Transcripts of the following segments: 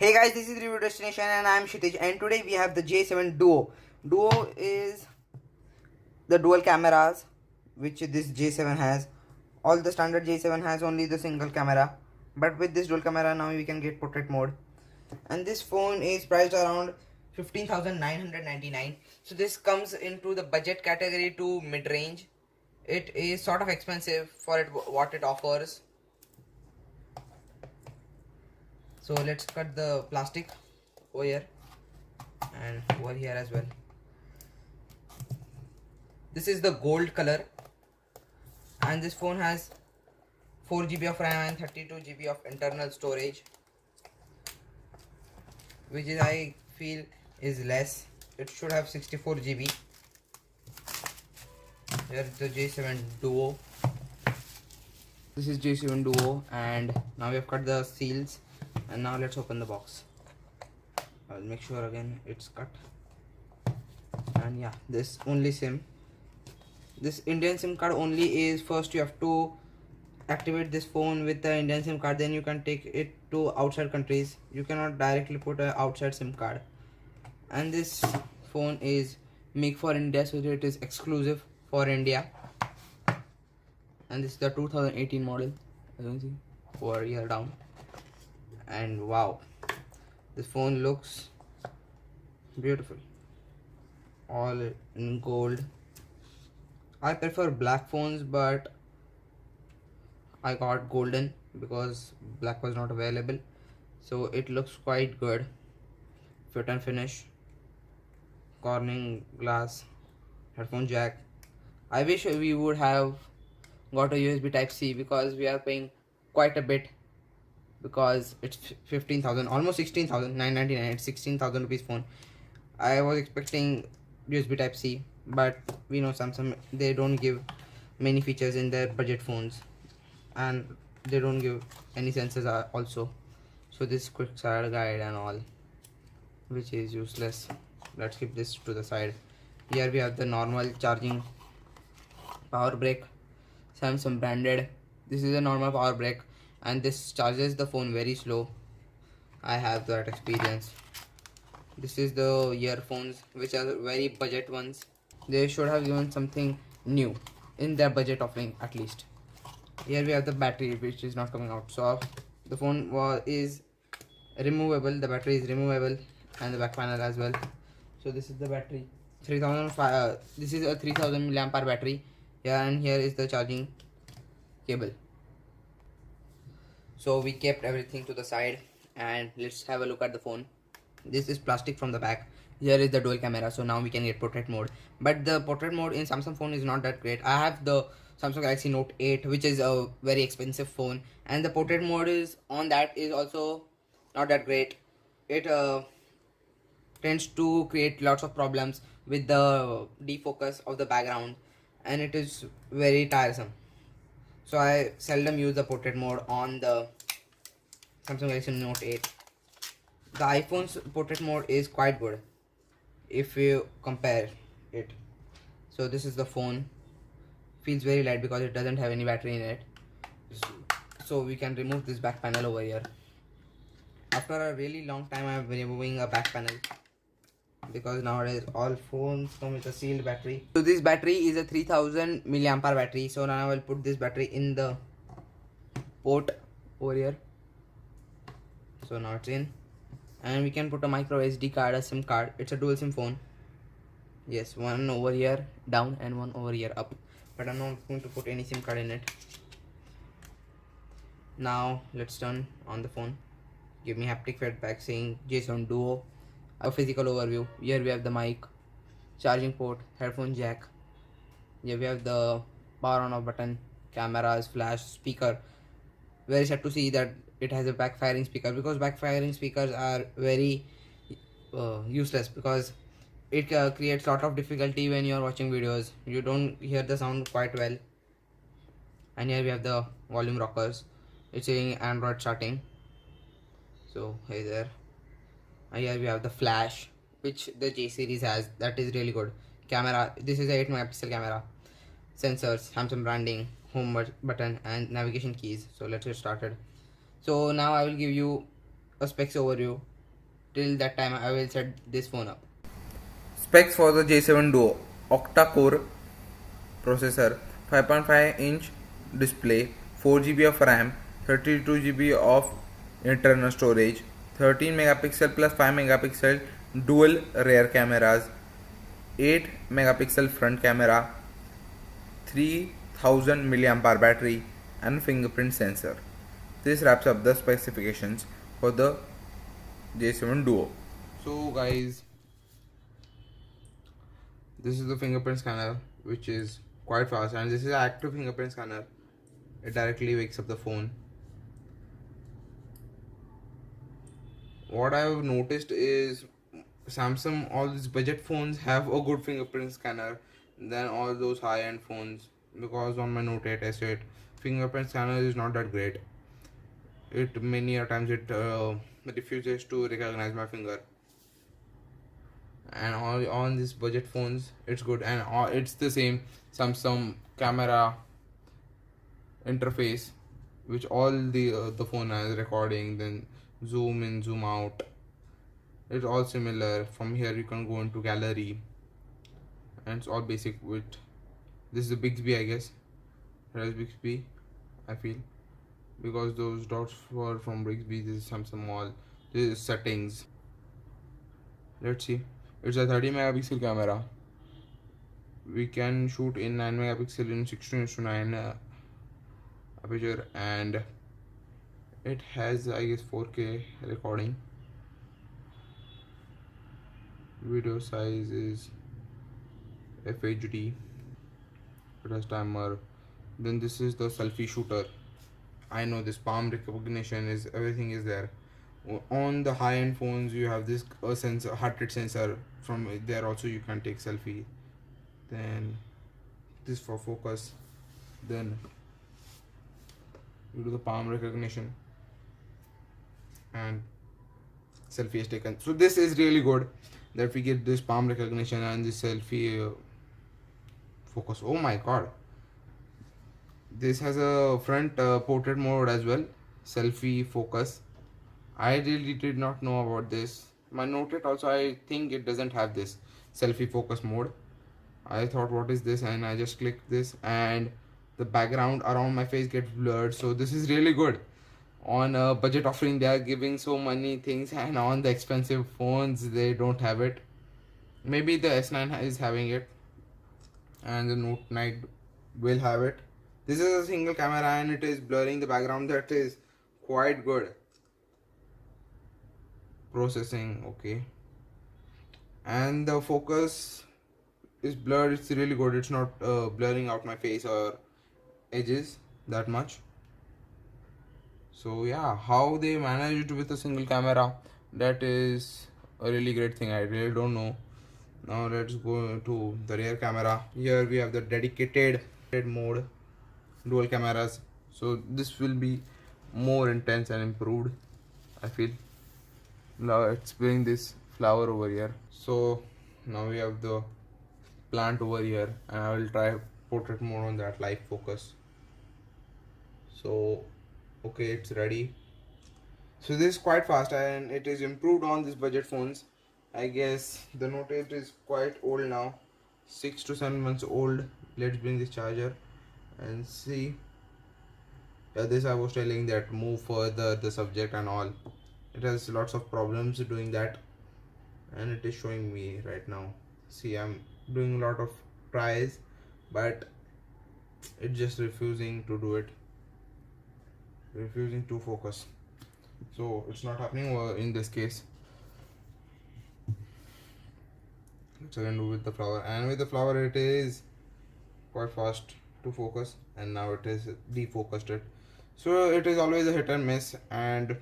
Hey guys, this is Review Destination and I am Kshitij, and today we have the J7 Duo. Duo is the dual cameras which this J7 has. All the standard J7 has only the single camera, but with this dual camera now we can get portrait mode. And this phone is priced around 15,999. So this comes into the budget category to mid-range. It is sort of expensive for what it offers. So let's cut the plastic over here and over here as well. This is the gold color, and this phone has 4 GB of RAM and 32 GB of internal storage, which is I feel is less. It should have 64 GB. Here is the J7 Duo. This is J7 Duo, and now we have cut the seals, and now let's open the box. I'll make sure again it's cut. And yeah, this only SIM. This Indian SIM card only is first you have to activate this phone with the Indian SIM card, then you can take it to outside countries. You cannot directly put a outside SIM card. And this phone is made for India, so it is exclusive for India. And this is the 2018 model, as you can see, over here down. And wow, this phone looks beautiful, all in gold. I prefer black phones, but I got golden because black was not available. So it looks quite good. Fit and finish, Corning glass, headphone jack. I wish we would have got a USB type C because we are paying quite a bit, because it's 15,000, almost 16,999. It's 16,000 rupees phone. I was expecting USB type C, but we know Samsung, they don't give many features in their budget phones, and they don't give any sensors also. So this quick start guide and all, which is useless. Let's keep this to the side. Here we have the normal charging power brick, Samsung branded. This is a normal power brick, and this charges the phone very slow. I have that experience. This is the earphones, which are very budget ones. They should have given something new in their budget offering at least. Here we have the battery, which is not coming out. So the phone is removable. The battery is removable, and the back panel as well. So this is the battery. 3005. This is a 3000 mAh battery. Yeah, and here is the charging cable. So we kept everything to the side, and let's have a look at the phone. This is plastic from the back. Here is the dual camera, so now we can get portrait mode. But the portrait mode in Samsung phone is not that great. I have the Samsung Galaxy Note 8, which is a very expensive phone, and the portrait mode is on that is also not that great. It tends to create lots of problems with the defocus of the background, and it is very tiresome. So I seldom use the portrait mode on the Samsung Galaxy Note 8. The iPhone's portrait mode is quite good if you compare it. So this is the phone. Feels very light because it doesn't have any battery in it. So we can remove this back panel over here. After a really long time, I am removing a back panel, because nowadays all phones come with a sealed battery. So this battery is a 3000 mAh battery. So now I will put this battery in the port over here. So now it's in, and we can put a micro SD card, a SIM card. It's a dual SIM phone. Yes, one over here down and one over here up, but I'm not going to put any SIM card in it. Now let's turn on the phone. Give me haptic feedback saying J7 Duo. A physical overview. Here we have the mic, charging port, headphone jack. Here we have the power on off button, cameras, flash, speaker. Very sad to see that it has a backfiring speaker, because backfiring speakers are very useless, because it creates a lot of difficulty when you are watching videos. You don't hear the sound quite well. And here we have the volume rockers. It's saying Android starting. So hey there. And here we have the flash, which the J series has. That is really good. Camera. This is a 8 megapixel camera. Sensors, Samsung branding, home button, and navigation keys. So let's get started. So now I will give you a specs overview. Till that time I will set this phone up. Specs for the J7 Duo: octa-core processor, 5.5-inch display, 4 GB of RAM, 32 GB of internal storage, 13 megapixel plus 5 megapixel dual rear cameras, 8 megapixel front camera, 3000 milliampere battery, and fingerprint sensor. This wraps up the specifications for the J7 Duo. So guys, this is the fingerprint scanner, which is quite fast, and this is an active fingerprint scanner. It directly wakes up the phone. What I've noticed is Samsung, all these budget phones have a good fingerprint scanner than all those high-end phones, because on my Note 8 S8 fingerprint scanner is not that great. It many a times it refuses to recognize my finger, and all on these budget phones it's good, and it's the same Samsung camera interface which all the phone has, recording, then zoom in, zoom out. It's all similar. From here you can go into gallery, and it's all basic. With this is a Bixby, I guess. It has Bixby, I feel, because those dots were from Bixby. This is Samsung Mall. This is settings. Let's see. It's a 30 megapixel camera. We can shoot in 9 megapixel in 16:9 aperture, and it has, I guess, 4K recording. Video size is FHD. It has timer. Then this is the selfie shooter. I know this palm recognition is, everything is there. On the high-end phones you have this sensor, heart rate sensor. From there also you can take selfie. Then this for focus. Then you do the palm recognition and selfie is taken. So this is really good that we get this palm recognition and this selfie focus. Oh my god, this has a front portrait mode as well, selfie focus. I really did not know about this. My Note 8 also, I think it doesn't have this selfie focus mode. I thought, what is this? And I just clicked this, and the background around my face gets blurred. So this is really good. On a budget offering they are giving so many things, and on the expensive phones they don't have it. Maybe the S9 is having it, and the Note 9 will have it. This is a single camera and it is blurring the background. That is quite good. Processing, okay, and the focus is blurred. It's really good. It's not blurring out my face or edges that much. So yeah, how they managed with a single camera, that is a really great thing. I really don't know. Now let's go to the rear camera. Here we have the dedicated mode, dual cameras. So this will be more intense and improved, I feel. Now let's bring this flower over here. So now we have the plant over here, and I will try portrait mode on that, live focus. So okay, it's ready. So this is quite fast, and it is improved on these budget phones. I guess the Note 8 is quite old now, 6 to 7 months old. Let's bring this charger and see. Yeah, this I was telling, that move further the subject and all. It has lots of problems doing that, and it is showing me right now. See, I'm doing a lot of tries, but it's just refusing to do it, refusing to focus. So it's not happening in this case. Let's again do with the flower, and with the flower it is quite fast to focus, and now it is defocused it. So it is always a hit and miss, and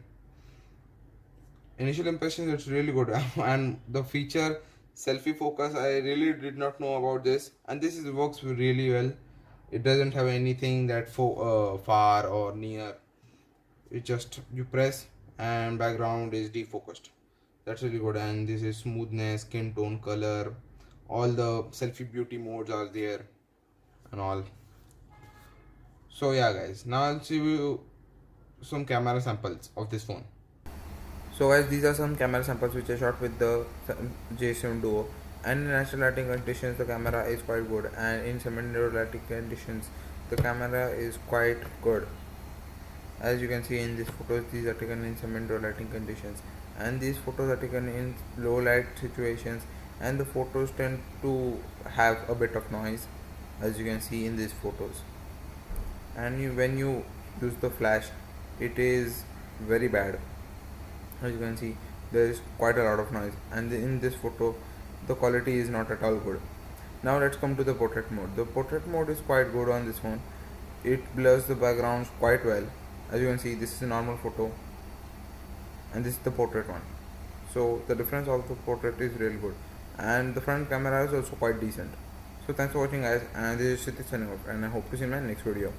initial impressions it's really good. And the feature selfie focus, I really did not know about this, and this works really well. It doesn't have anything that far or near. It just, you press and background is defocused. That's really good. And this is smoothness, skin tone, color, all the selfie beauty modes are there and all. So yeah guys, now I'll show you some camera samples of this phone. So guys, these are some camera samples which I shot with the J7 Duo, and in natural lighting conditions the camera is quite good, and in semi-narrow lighting conditions the camera is quite good. As you can see in these photos, these are taken in semi-narrow lighting conditions, and these photos are taken in low light situations, and the photos tend to have a bit of noise, as you can see in these photos. And when you use the flash, it is very bad. As you can see, there is quite a lot of noise, and in this photo the quality is not at all good. Now let's come to the portrait mode. The portrait mode is quite good on this phone. It blurs the backgrounds quite well. As you can see, this is a normal photo and this is the portrait one. So the difference of the portrait is really good, and the front camera is also quite decent. So thanks for watching guys, and this is Shitij signing off, and I hope to see you in my next video.